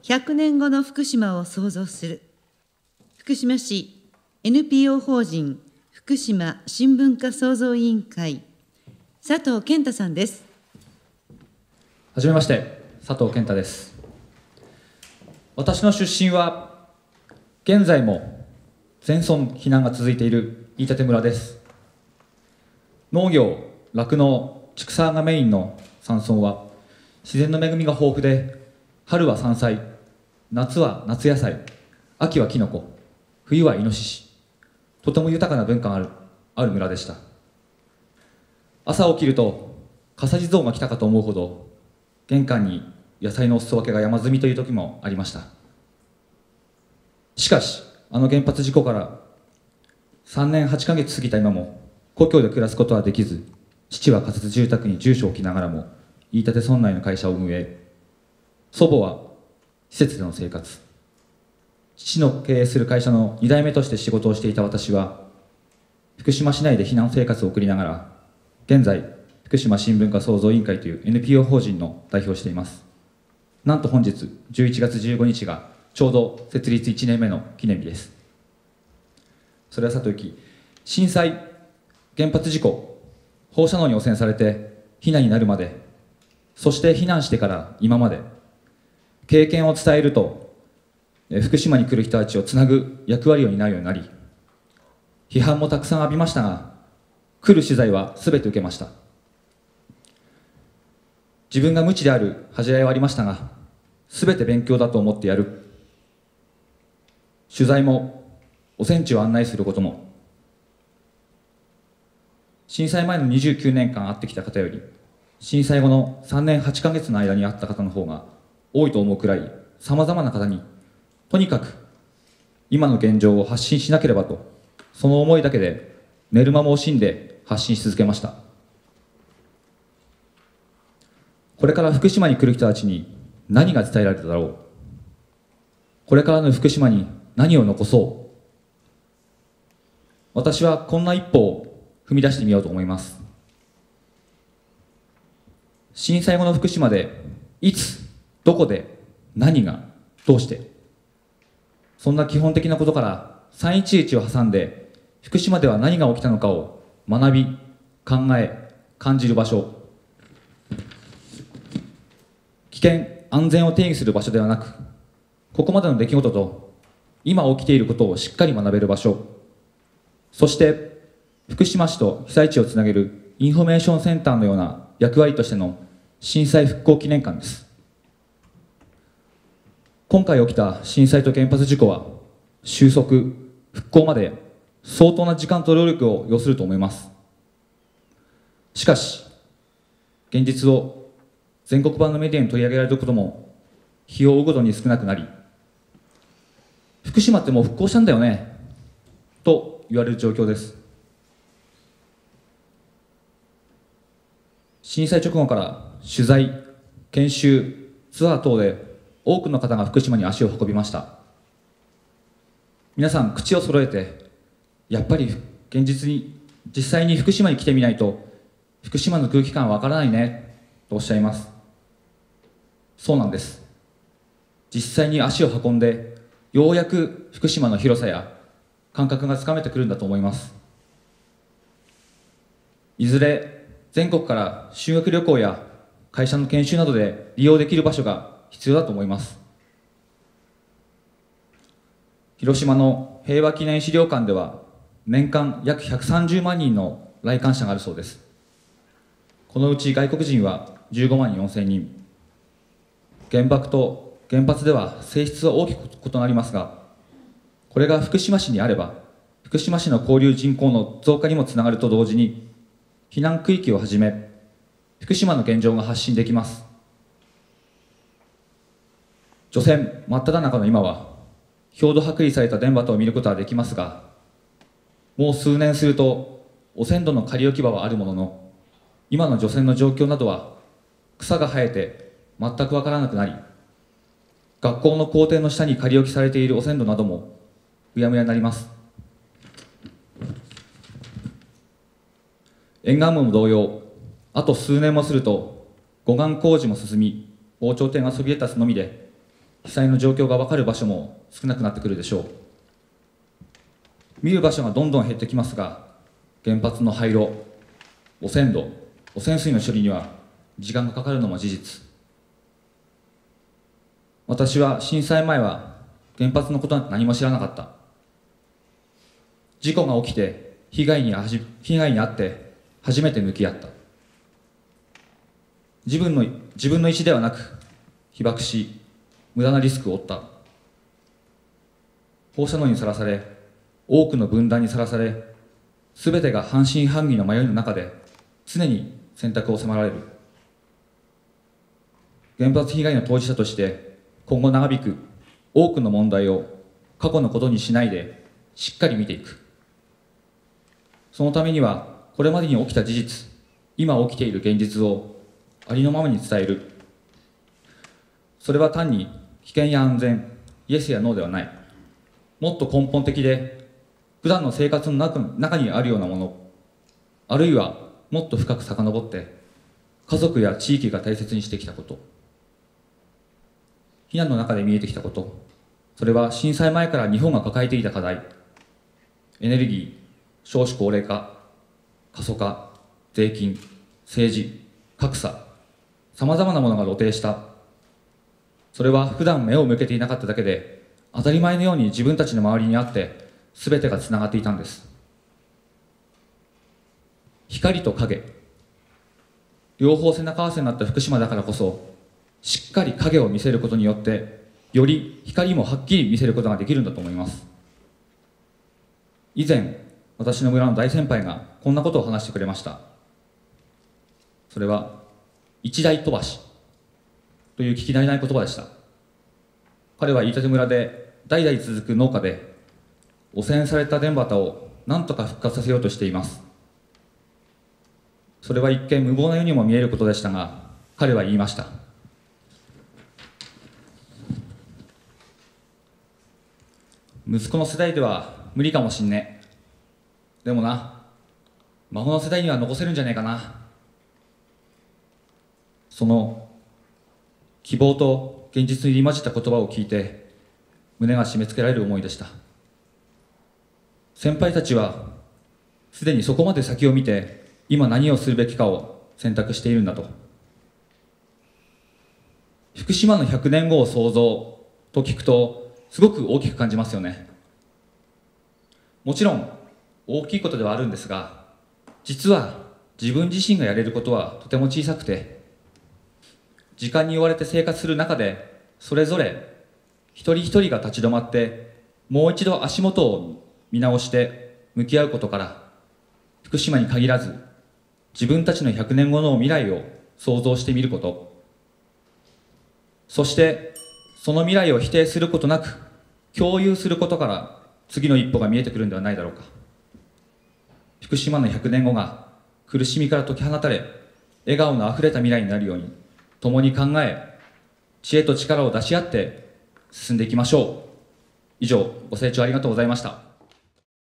100年後の福島を創造する。福島市 NPO 法人福島新文化創造委員会、佐藤健太さんです。はじめまして、佐藤健太です。私の出身は現在も全村避難が続いている飯舘村です。農業、酪農、畜産がメインの山村は自然の恵みが豊富で、春は山菜、夏は夏野菜、秋はキノコ、冬はイノシシ、とても豊かな文化がある村でした。朝起きると笠地蔵が来たかと思うほど玄関に野菜のお裾分けが山積みという時もありました。しかしあの原発事故から3年8ヶ月過ぎた今も故郷で暮らすことはできず、父は仮設住宅に住所を置きながらも飯舘村内の会社を運営、祖母は施設での生活、父の経営する会社の2代目として仕事をしていた私は、福島市内で避難生活を送りながら現在福島新文化創造委員会という NPO 法人の代表をしています。なんと本日11月15日がちょうど設立1年目の記念日です。それはさておき、震災、原発事故、放射能に汚染されて避難になるまで、そして避難してから今まで、経験を伝えると福島に来る人たちをつなぐ役割を担うようになり、批判もたくさん浴びましたが、来る取材は全て受けました。自分が無知である恥じらいはありましたが、全て勉強だと思ってやる。取材もお戦地を案内することも、震災前の29年間会ってきた方より震災後の3年8ヶ月の間に会った方の方が多いと思うくらい、さまざまな方にとにかく今の現状を発信しなければと、その思いだけで寝る間も惜しんで発信し続けました。これから福島に来る人たちに何が伝えられただろう。これからの福島に何を残そう。私はこんな一歩を踏み出してみようと思います。震災後の福島でいつ、どこで、何が、どうして、そんな基本的なことから311を挟んで福島では何が起きたのかを学び、考え、感じる場所、危険、安全を定義する場所ではなく、ここまでの出来事と今起きていることをしっかり学べる場所、そして福島市と被災地をつなげるインフォメーションセンターのような役割としての震災復興記念館です。今回起きた震災と原発事故は収束、復興まで相当な時間と労力を要すると思います。しかし現実を全国版のメディアに取り上げられることも日を追うごとに少なくなり、福島ってもう復興したんだよねと言われる状況です。震災直後から取材、研修、ツアー等で多くの方が福島に足を運びました。皆さん口を揃えて、やっぱり実際に福島に来てみないと福島の空気感はわからないねとおっしゃいます。そうなんです。実際に足を運んでようやく福島の広さや感覚がつかめてくるんだと思います。いずれ全国から修学旅行や会社の研修などで利用できる場所が必要だと思います。広島の平和記念資料館では年間約130万人の来館者があるそうです。このうち外国人は15万4千人。原爆と原発では性質は大きく異なりますが、これが福島市にあれば福島市の交流人口の増加にもつながると同時に、避難区域をはじめ福島の現状が発信できます。除染真っ只中の今は表土剥離された田畑を見ることはできますが、もう数年すると汚染土の仮置き場はあるものの、今の除染の状況などは草が生えて全くわからなくなり、学校の校庭の下に仮置きされている汚染土などもうやむやになります。沿岸部も同様、あと数年もすると護岸工事も進み、防潮堤がそびえ立つのみで被被災の状況が分かる場所も少なくなってくるでしょう。見る場所がどんどん減ってきますが、原発の廃炉、汚染土、汚染水の処理には時間がかかるのも事実。私は震災前は原発のことなんて何も知らなかった。事故が起きて被害に遭って初めて向き合った。自分の意思ではなく被爆し、無駄なリスクを負った。放射能にさらされ、多くの分断にさらされ、すべてが半信半疑の迷いの中で常に選択を迫られる。原発被害の当事者として今後長引く多くの問題を過去のことにしないでしっかり見ていく。そのためにはこれまでに起きた事実、今起きている現実をありのままに伝える。それは単に危険や安全、イエスやノーではない。もっと根本的で普段の生活の中にあるようなもの、あるいはもっと深く遡って家族や地域が大切にしてきたこと、避難の中で見えてきたこと、それは震災前から日本が抱えていた課題、エネルギー、少子高齢化、過疎化、税金、政治、格差、さまざまなものが露呈した。それは普段目を向けていなかっただけで、当たり前のように自分たちの周りにあって、全てがつながっていたんです。光と影、両方背中合わせになった福島だからこそ、しっかり影を見せることによって、より光もはっきり見せることができるんだと思います。以前、私の村の大先輩がこんなことを話してくれました。それは、一台飛ばしという聞き慣れない言葉でした。彼は飯舘村で代々続く農家で、汚染された田畑を何とか復活させようとしています。それは一見無謀なようにも見えることでしたが、彼は言いました。息子の世代では無理かもしんねえ。でもな、孫の世代には残せるんじゃねえかな。その希望と現実に入り混じった言葉を聞いて、胸が締め付けられる思いでした。先輩たちはすでにそこまで先を見て今何をするべきかを選択しているんだと。福島の100年後を想像と聞くとすごく大きく感じますよね。もちろん大きいことではあるんですが、実は自分自身がやれることはとても小さくて、時間に追われて生活する中でそれぞれ一人一人が立ち止まってもう一度足元を見直して向き合うことから、福島に限らず自分たちの100年後の未来を想像してみること、そしてその未来を否定することなく共有することから次の一歩が見えてくるんではないだろうか。福島の100年後が苦しみから解き放たれ、笑顔のあふれた未来になるように共に考え、知恵と力を出し合って進んでいきましょう。以上、ご清聴ありがとうございました。